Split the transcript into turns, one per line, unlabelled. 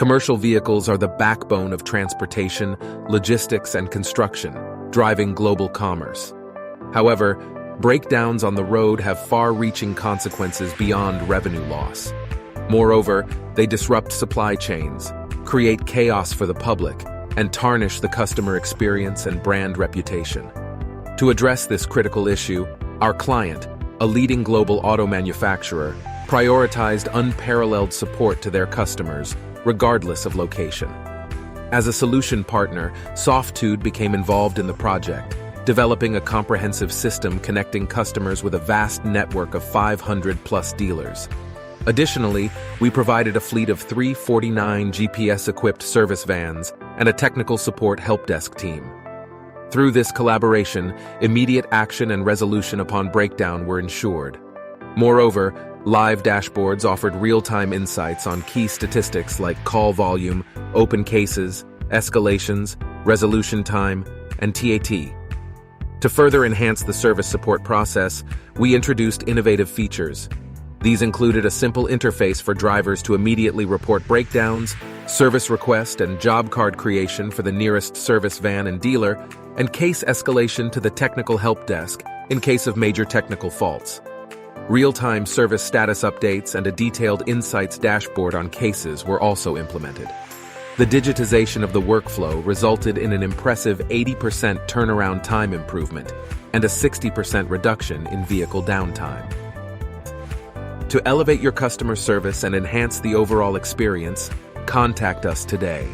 Commercial vehicles are the backbone of transportation, logistics, and construction, driving global commerce. However, breakdowns on the road have far-reaching consequences beyond revenue loss. Moreover, they disrupt supply chains, create chaos for the public, and tarnish the customer experience and brand reputation. To address this critical issue, our client, a leading global auto manufacturer, prioritized unparalleled support to their customers, regardless of location. As a solution partner, Softude became involved in the project, developing a comprehensive system connecting customers with a vast network of 500+ dealers. Additionally, we provided a fleet of 349 GPS-equipped service vans and a technical support help desk team. Through this collaboration, immediate action and resolution upon breakdown were ensured. Moreover, live dashboards offered real-time insights on key statistics like call volume, open cases, escalations, resolution time, and TAT. To further enhance the service support process, we introduced innovative features. These included a simple interface for drivers to immediately report breakdowns, service request and job card creation for the nearest service van and dealer, and case escalation to the technical help desk in case of major technical faults. Real-time service status updates and a detailed insights dashboard on cases were also implemented. The digitization of the workflow resulted in an impressive 80% turnaround time improvement and a 60% reduction in vehicle downtime. To elevate your customer service and enhance the overall experience, contact us today.